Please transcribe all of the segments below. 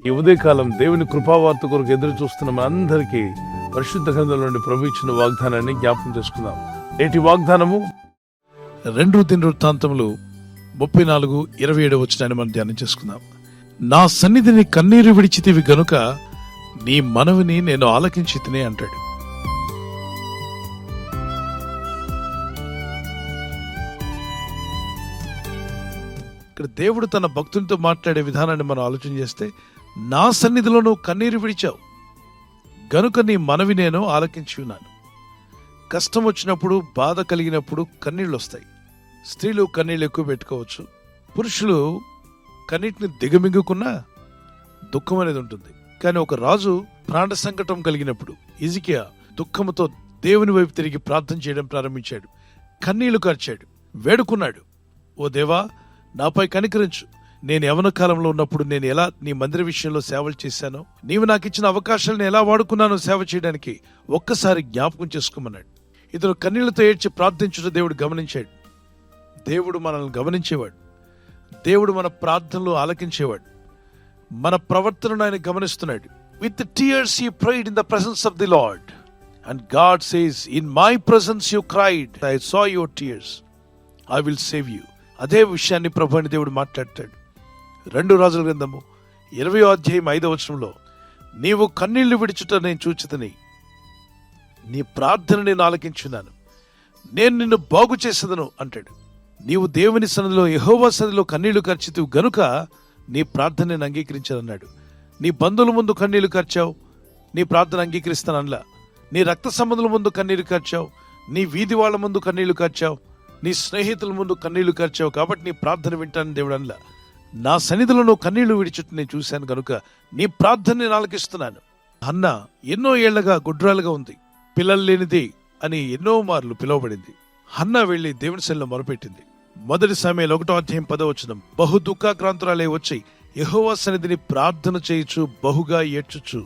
ఈ ఉదయకాలం దేవుని కృపావార్త కొరకు ఎదురు చూస్తున్న మనందరికీ పరిశుద్ధ గ్రంథంలో నుండి ప్రభు ఇచ్చిన వాగ్దానాన్ని జ్ఞాపకం చేసుకుందాం. నేటి వాగ్దానము 2 దినవృత్తాంతములు 34:27 వచనాన్ని మనం ధ్యానం చేసుకుందాం. నా సన్నిధిని కన్నీరు విడిచితివి గనుక నీ మనవిని నేను ఆలకించితినే అంటాడు. ఇక్కడ దేవుడు తన భక్తులతో మాట్లాడే విధానాన్ని మనం ఆలోచన చేస్తే, నా సన్నిధిలో నువ్వు కన్నీరు విడిచావు గనుక నీ మనవి నేను ఆలకించి ఉన్నాను. కష్టం వచ్చినప్పుడు, బాధ కలిగినప్పుడు కన్నీళ్ళు వస్తాయి. స్త్రీలు కన్నీళ్ళు ఎక్కువ పెట్టుకోవచ్చు, పురుషులు కన్నీటిని దిగమింగుకున్నా దుఃఖం అనేది ఉంటుంది. కానీ ఒక రాజు ప్రాణ సంకటం కలిగినప్పుడు హిజ్కియా దుఃఖంతో దేవుని వైపు తిరిగి ప్రార్థన చేయడం ప్రారంభించాడు. కన్నీళ్లు కార్చాడు, వేడుకున్నాడు, ఓ దేవా నాపై కనికరించు. నేను యవ్వన కాలంలో ఉన్నప్పుడు నేను ఎలా నీ మందిర విషయంలో సేవలు చేశానో, నీవు నాకు ఇచ్చిన అవకాశాలను ఎలా వాడుకున్నానో సేవ చేయడానికి ఒక్కసారి జ్ఞాపకం చేసుకోమన్నాడు. ఇతను కన్నీళ్లతో ఏడ్చి ప్రార్థించడం దేవుడు గమనించాడు. దేవుడు మనల్ని గమనించేవాడు. దేవుడు మన ప్రార్థనలు ఆలకించేవాడు. మన ప్రవర్తనను ఆయన గమనిస్తున్నాడు. With tears he prayed in the presence of the Lord, and God says, in my presence you cried, I saw your tears, I will save you. అదే విషయాన్ని ప్రభు అని దేవుడు మాట్లాడతాడు. 2 రాజుల గ్రంథము 20వ అధ్యాయం 5వ వచనంలో, నీవు కన్నీళ్లు విడిచుట నేను చూచితిని, నీ ప్రార్థన నేను ఆలకించున్నాను, నేను నిన్ను బాగు చేసేదను అంటాడు. నీవు దేవుని సన్నిధిలో, యెహోవా సన్నిధిలో కన్నీళ్లు కార్చితివి గనుక నీ ప్రార్థన నేను అంగీకరించానన్నాడు. నీ బంధువుల ముందు కన్నీళ్లు కార్చావు, నీ ప్రార్థన అంగీకరిస్తానల్లా. నీ రక్త సంబంధుల ముందు కన్నీళ్లు కార్చావు, నీ వీధి వాళ్ళ ముందు కన్నీళ్లు కార్చావు, నీ స్నేహితుల ముందు కన్నీళ్లు కార్చావు, కాబట్టి నీ ప్రార్థన వింటాను దేవుడు అనలా. నా సన్నిధిలో నువ్వు కన్నీళ్లు విడిచుట్టు నేను చూశాను కనుక నీ ప్రార్థన నేను ఆలకిస్తున్నాను. హన్నా ఎన్నో ఏళ్లగా గుడ్రాలుగా ఉంది, పిల్లలు లేనిది అని ఎన్నో మార్లు పిలువబడింది. హన్నా వెళ్లి దేవుని సన్నిధిలో మొరపెట్టింది. 1 సమూయేలు 1వ అధ్యాయం 10వ వచనం, బహు దుఃఖాక్రాంతురాలే వచ్చి యెహోవా సన్నిధిని ప్రార్థన చేయుచు బహుగా ఏడ్చుచు.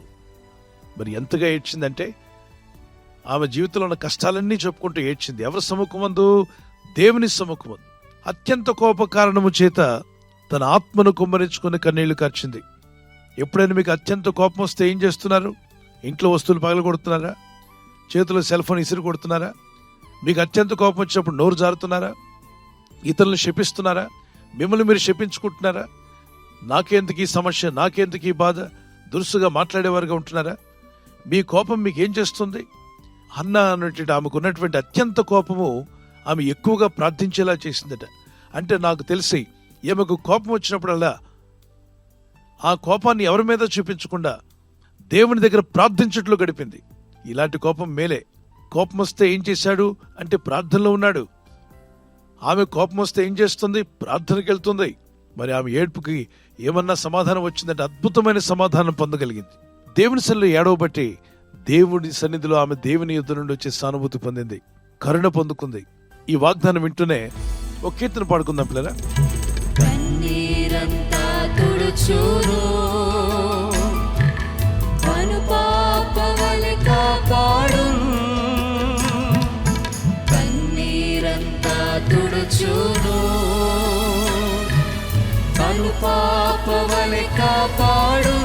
మరి ఎంతగా ఏడ్చిందంటే ఆమె జీవితంలో ఉన్న కష్టాలన్నీ చెప్పుకుంటూ ఏడ్చింది. ఎవరి సముఖమందు? దేవుని సముఖమందు. అత్యంత కోప కారణము చేత తన ఆత్మను కుమ్మరించుకుని కన్నీళ్లు కార్చింది. ఎప్పుడైనా మీకు అత్యంత కోపం వస్తే ఏం చేస్తున్నారు? ఇంట్లో వస్తువులు పగలగొడుతున్నారా? చేతిలో సెల్ ఫోన్ ఇసురు కొడుతున్నారా? మీకు అత్యంత కోపం వచ్చినప్పుడు నోరు జారుతున్నారా? ఇతరులను శపిస్తున్నారా? మిమ్మల్ని మీరు శపించుకుంటున్నారా? నాకెందుకు ఈ సమస్య, నాకెందుకు ఈ బాధ, దురుసుగా మాట్లాడేవారుగా ఉంటున్నారా? మీ కోపం మీకు ఏం చేస్తుంది? హన్నా అన్నటువంటి ఆమెకు ఉన్నటువంటి అత్యంత కోపము ఆమె ఎక్కువగా ప్రార్థించేలా చేసిందట. అంటే నాకు తెలిసి ఈమెకు కోపం వచ్చినప్పుడల్లా ఆ కోపాన్ని ఎవరి మీద చూపించకుండా దేవుని దగ్గర ప్రార్థించట్లో గడిపింది. ఇలాంటి కోపం మేలే. కోపం వస్తే ఏం చేశాడు అంటే ప్రార్థనలో ఉన్నాడు. ఆమె కోపం వస్తే ఏం చేస్తుంది? ప్రార్థనకి వెళ్తుంది. మరి ఆమె ఏడ్పుకి ఏమన్నా సమాధానం వచ్చిందంటే అద్భుతమైన సమాధానం పొందగలిగింది. దేవుని సన్నిధిలో ఏడవబట్టి దేవుడి సన్నిధిలో ఆమె దేవుని యుద్ధ నుండి వచ్చే సానుభూతి పొందింది, కరుణ పొందుకుంది. ఈ వాగ్దానం వింటూనే ఒక కీర్తన పాడుకుందాం పిల్లరా. కన్నీరంతా తుడుచును, కనుపాపవలె కాపాడును. కన్నీరంతా తుడుచును, కనుపాపవలె కాపాడును.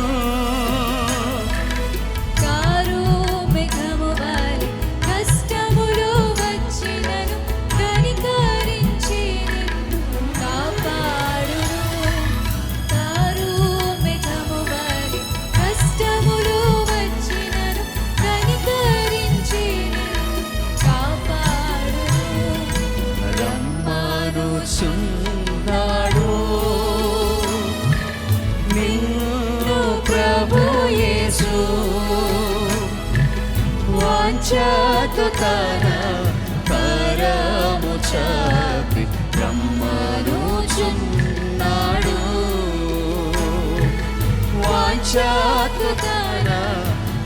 వాంఛతో తన కరము చాపి రమ్మనుచున్నాడు. వాంఛతో తన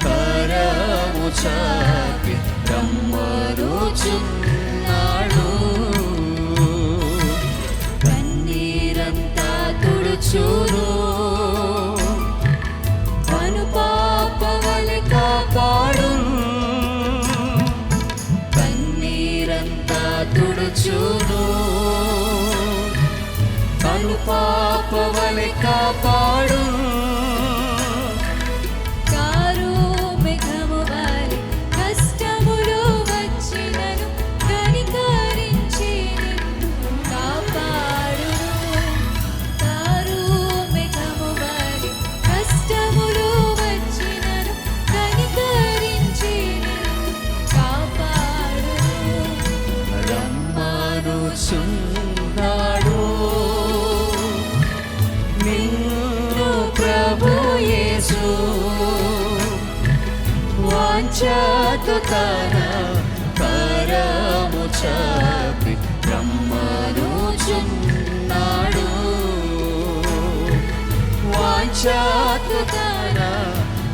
కరము చాపి రమ్మనుచున్నాడు. కన్నీరంతా తుడుచును, కనుపాపవలె కాపాడును. తుడుచును, కనుపాపవలె కాపాడును. యేసు వాంఛతో తన కరము చాపి రమ్మనుచున్నాడు. వాంఛతో తన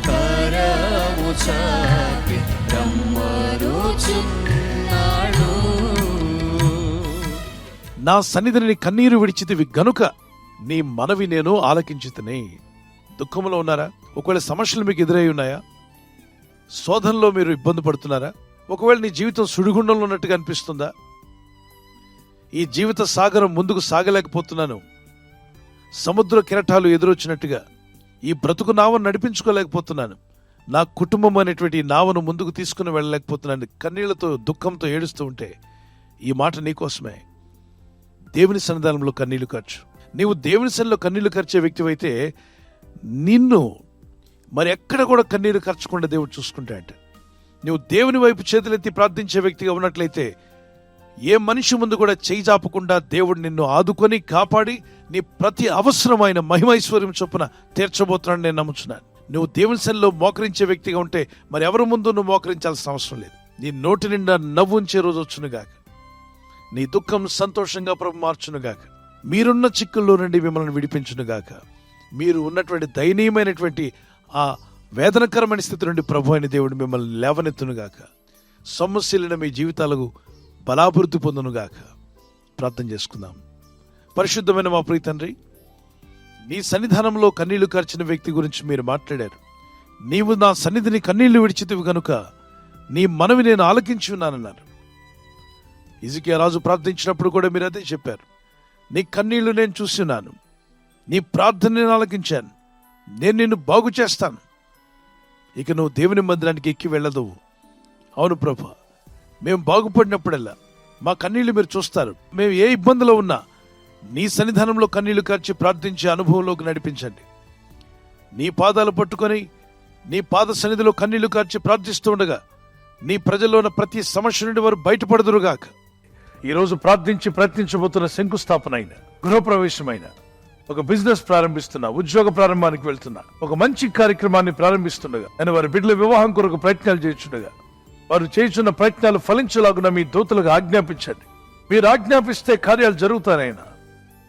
కరము చాపి రమ్మనుచున్నాడు. నా సన్నిధిని కన్నీరు విడిచితివి గనుక నీ మనవి నేను ఆలకించితిని. దుఃఖంలో ఉన్నారా? ఒకవేళ సమస్యలు మీకు ఎదురై ఉన్నాయా? శోధనలో మీరు ఇబ్బంది పడుతున్నారా? ఒకవేళ నీ జీవితం సుడిగుండంలో ఉన్నట్టుగా అనిపిస్తుందా? ఈ జీవిత సాగరం ముందుకు సాగలేకపోతున్నాను, సముద్ర కెరటాలు ఎదురొచ్చినట్టుగా ఈ బ్రతుకు నావను నడిపించుకోలేకపోతున్నాను, నా కుటుంబం అనేటువంటి నావను ముందుకు తీసుకుని వెళ్ళలేకపోతున్నాను, కన్నీళ్లతో దుఃఖంతో ఏడుస్తూ ఉంటే ఈ మాట నీకోసమే. దేవుని సన్నిధానంలో కన్నీళ్లు ఖర్చు. నీవు దేవుని సన్నిధిలో కన్నీళ్లు ఖర్చే వ్యక్తివైతే నిన్ను మరి ఎక్కడ కూడా కన్నీరు ఖర్చకుండా దేవుడు చూసుకుంటాడంట. నువ్వు దేవుని వైపు చేతులెత్తి ప్రార్థించే వ్యక్తిగా ఉన్నట్లయితే ఏ మనిషి ముందు కూడా చేయి చాపకుండా దేవుడు నిన్ను ఆదుకొని కాపాడి నీ ప్రతి అవసరమైన మహిమైశ్వర్యం చొప్పున తీర్చబోతున్నాడు నేను నమ్ముచున్నాను. నువ్వు దేవుని సన్నిధిలో మోకరించే వ్యక్తిగా ఉంటే మరి ఎవరి ముందు నువ్వు మోకరించాల్సిన అవసరం లేదు. నీ నోటి నిండా నవ్వుంచే రోజు వచ్చునుగాక. నీ దుఃఖం సంతోషంగా ప్రభు మార్చునుగాక. మీరున్న చిక్కుల్లో నుండి మిమ్మల్ని విడిపించునుగాక. మీరు ఉన్నటువంటి దయనీయమైనటువంటి ఆ వేదనకరమైన స్థితి నుండి ప్రభు అయిన దేవుడు మిమ్మల్ని లేవనెత్తునుగాక. సమస్యలైన మీ జీవితాలకు బలాభివృద్ధి పొందునుగాక. ప్రార్థన చేసుకుందాం. పరిశుద్ధమైన మా ప్రియ తండ్రి, నీ సన్నిధానంలో కన్నీళ్లు కార్చిన వ్యక్తి గురించి మీరు మాట్లాడారు. నీవు నా సన్నిధిని కన్నీళ్లు విడిచితివి కనుక నీ మనవి నేను ఆలకించి ఉన్నానన్నారు. హిజ్కియా రాజు ప్రార్థించినప్పుడు కూడా మీరు అదే చెప్పారు. నీ కన్నీళ్లు నేను చూస్తున్నాను, నీ ప్రార్థన నేను ఆలకించాను, నేను నిన్ను బాగు చేస్తాను, ఇక నువ్వు దేవుని మందిరానికి ఎక్కి వెళ్ళదు. అవును ప్రభా, మేము బాగుపడినప్పుడల్లా మా కన్నీళ్లు మీరు చూస్తారు. మేము ఏ ఇబ్బందిలో ఉన్నా నీ సన్నిధానంలో కన్నీళ్లు కార్చి ప్రార్థించే అనుభవంలోకి నడిపించండి. నీ పాదాలు పట్టుకొని నీ పాద సన్నిధిలో కన్నీళ్లు కార్చి ప్రార్థిస్తూ ఉండగా నీ ప్రజల్లో ఉన్న ప్రతి సమస్య నుండి వారు బయటపడదురుగాక. ఈరోజు ప్రార్థించి ప్రయత్నించబోతున్న శంకుస్థాపన అయిన, గృహప్రవేశమైన, ఒక బిజినెస్ ప్రారంభిస్తున్నా, ఉద్యోగ ప్రారంభానికి వెళ్తున్నా, ఒక మంచి కార్యక్రమాన్ని ప్రారంభిస్తుండగా నేను వారి బిడ్డల వివాహం కొరకు ప్రయత్నాలు చేస్తుండగా వారు చేస్తున్న ప్రయత్నాలు ఫలించలాగున మీ దూతలకు ఆజ్ఞాపించండి. మీరు ఆజ్ఞాపిస్తే కార్యాలు జరుగుతానైనా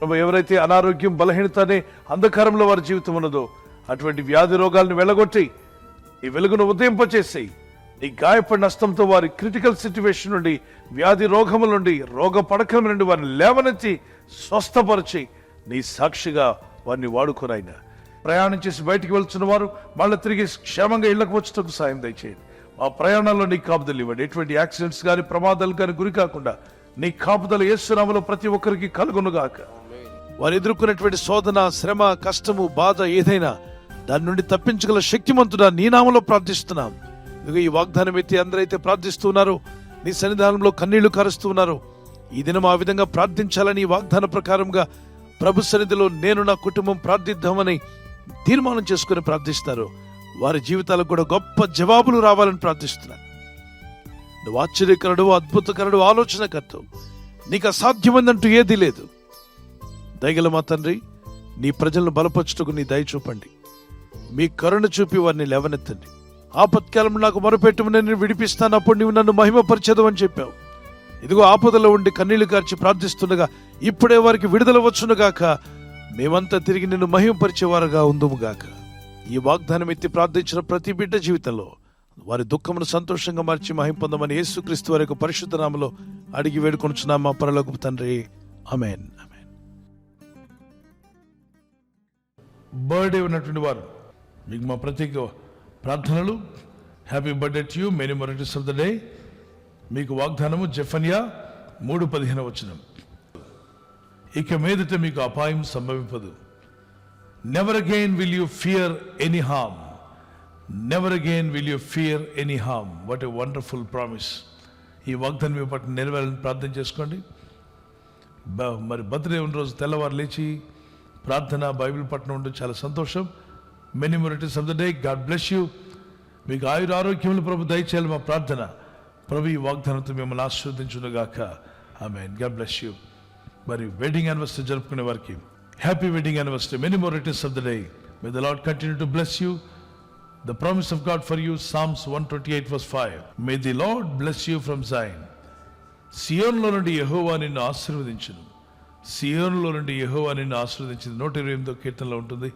ప్రభు. ఎవరైతే అనారోగ్యం, బలహీనత అనే అంధకారంలో వారి జీవితం ఉన్నదో అటువంటి వ్యాధి రోగాలను వెళ్ళగొట్టి ఈ వెలుగును ఉదయింపచేసేయి. నీ గాయపడిన హస్తంతో వారి క్రిటికల్ సిచ్యువేషన్ నుండి, వ్యాధి రోగముల నుండి, రోగ పడకల నుండి వారిని లేవనెత్తి స్వస్థపరిచి నీ సాక్షిగా వారిని వాడుకోనైనా. ప్రయాణం చేసి బయటికి వెళ్తున్న వారు మళ్ళీ తిరిగి క్షేమంగా ఇళ్లకు వచ్చేందుకు సాయం దయచేయండి. ఆ ప్రయాణాల్లో నీ కాపుదలు ఇవ్వండి. ఎటువంటి యాక్సిడెంట్స్ కానీ ప్రమాదాలు కానీ గురి కాకుండా నీ కాపుదలు యేసు నామములో ప్రతి ఒక్కరికి కలుగునుగాక. వారు ఎదుర్కొన్నటువంటి శోధన, శ్రమ, కష్టము, బాధ ఏదైనా దాని నుండి తప్పించగల శక్తిమంతుడా నీ నామములో ప్రార్థిస్తున్నాం. ఇదిగో ఈ వాగ్దానం ఎత్తి అందరైతే ప్రార్థిస్తున్నారో, నీ సన్నిధానంలో కన్నీళ్లు కారుస్తూ ఉన్నారో, ఈ దినం ఆ విధంగా ప్రార్థించాలని ఈ వాగ్దాన ప్రకారంగా ప్రభు సన్నిధిలో నేను, నా కుటుంబం ప్రార్థిద్దామని తీర్మానం చేసుకుని ప్రార్థిస్తారు. వారి జీవితాలకు కూడా గొప్ప జవాబులు రావాలని ప్రార్థిస్తున్నాను. నువ్వు ఆశ్చర్యకరుడు, అద్భుతకరుడు, ఆలోచనకర్తవు. నీకు అసాధ్యమైందంటూ ఏదీ లేదు. దయగల మా తండ్రి, నీ ప్రజలను బలపరచుటకు నీ దయ చూపండి. మీ కరుణ చూపి వారిని లేవనెత్తండి. ఆపత్కాలం నాకు మొరపెట్టుము, నేను విడిపిస్తాను, అప్పుడు నీవు నన్ను మహిమపరిచేదు అని చెప్పావు. ఇదిగో ఆపదలో ఉండి కన్నీళ్లు కార్చి ప్రార్థిస్తుండగా ఇప్పుడే వారికి విడుదల వచ్చునుగాక. మేమంతా తిరిగి నిన్ను మహిమపరిచేవారుగా ఉందుముగాక. ఈ వాగ్దానం ఎత్తి ప్రార్థించిన ప్రతి బిడ్డ జీవితంలో వారి దుఃఖమును సంతోషంగా మార్చి మహిమ పొందమని యేసుక్రీస్తు వారి యొక్క పరిశుద్ధ నామములో అడిగి వేడుకొనుచున్నాం మా పరలోకపు తండ్రి. ఆమేన్. బర్త్డే ఉన్నటువంటి వారు మీకు మా ప్రత్యేక ప్రార్థనలు. Happy birthday to you, many more returns of the day. మీకు వాగ్దానము జెఫన్యా 3:15 ఇక మీదట మీకు అపాయం సంభవింపదు. Never again will you fear any harm. Never again will you fear any harm. What a wonderful promise. ఈ వాగ్దానం మీ పట్ల నెరవేరాలని ప్రార్థన చేసుకోండి. మరి బర్త్డే ఉన్న రోజు తెల్లవారు లేచి ప్రార్థన, బైబిల్ పట్ల ఉండడం చాలా సంతోషం. Many more returns of the day. God bless you. మీకు ఆయుర ఆరోగ్యములు ప్రభు దయచేయాలి మా ప్రార్థన. ప్రభు ఈ వాగ్దానంతో మిమ్మల్ని ఆశీర్వదించునుగాక. ఆమేన్. God bless you. మరి వెడ్డింగ్ యానివర్సరీ జరుపుకునే వారికి happy wedding anniversary. Many more returns of the day. May the Lord continue to bless you. The promise of God for you, Psalms 128 verse 5. May the Lord bless you from Zion. సియోనులో నుండి యెహోవా నిన్ను ఆశీర్వదించును. సియోనులో నుండి యెహోవా నిన్ను ఆశీర్వదించింది 128వ కీర్తనలో ఉంటుంది.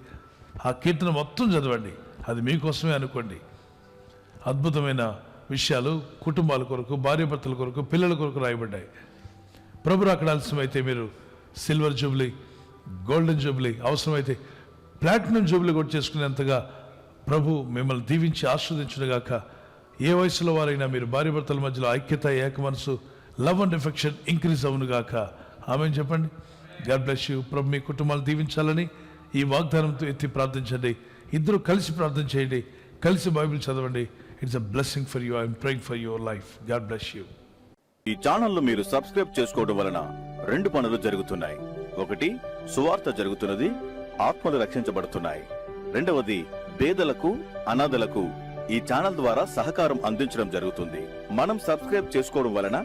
ఆ కీర్తన మొత్తం చదవండి, అది మీకోసమే అనుకోండి. అద్భుతమైన విషయాలు కుటుంబాల కొరకు, భార్యాభర్తల కొరకు, పిల్లల కొరకు రాయబడ్డాయి. ప్రభు అక్కడ ఆలస్యమైతే మీరు సిల్వర్ జూబ్లీ, గోల్డెన్ జూబ్లీ, అవసరమైతే ప్లాటినం జూబ్లీ కూడా చేసుకునేంతగా ప్రభు మిమ్మల్ని దీవించి ఆస్వాదించునుగాక. ఏ వయసులో వారైనా మీరు భార్యాభర్తల మధ్యలో ఐక్యత, ఏక మనసు, లవ్ అండ్ ఎఫెక్షన్ ఇంక్రీజ్ అవునుగాక. ఆమేన్ చెప్పండి. God bless you. ప్రభు మీ కుటుంబాలు దీవించాలని ఈ వాగ్దానంతో ఎత్తి ప్రార్థించండి. ఇద్దరు కలిసి ప్రార్థన చేయండి, కలిసి బైబిల్ చదవండి. It's a blessing for you. I'm praying for your life. God bless you. ఈ ఛానల్ మీరు సబ్స్క్రైబ్ చేసుకోవడం వలన 2 పనులు జరుగుతున్నాయి. ఒకటి, సువార్త జరుగుతున్నది, ఆత్మలు రక్షించబడుతున్నాయి. రెండవది, పేదలకు, అనాథలకు ఈ ఛానల్ ద్వారా సహకారం అందించడం జరుగుతుంది. మనం సబ్స్క్రైబ్ చేసుకోవడం వలన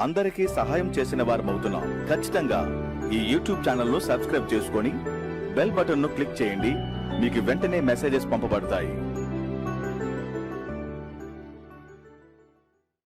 అందరికీ సహాయం చేసిన వారమవుతున్నాం. ఖచ్చితంగా ఈ యూట్యూబ్ ఛానల్ ను సబ్స్క్రైబ్ చేసుకొని బెల్ బటన్ ను క్లిక్ చేయండి. మీకు వెంటనే మెసేజెస్ పంపబడతాయి.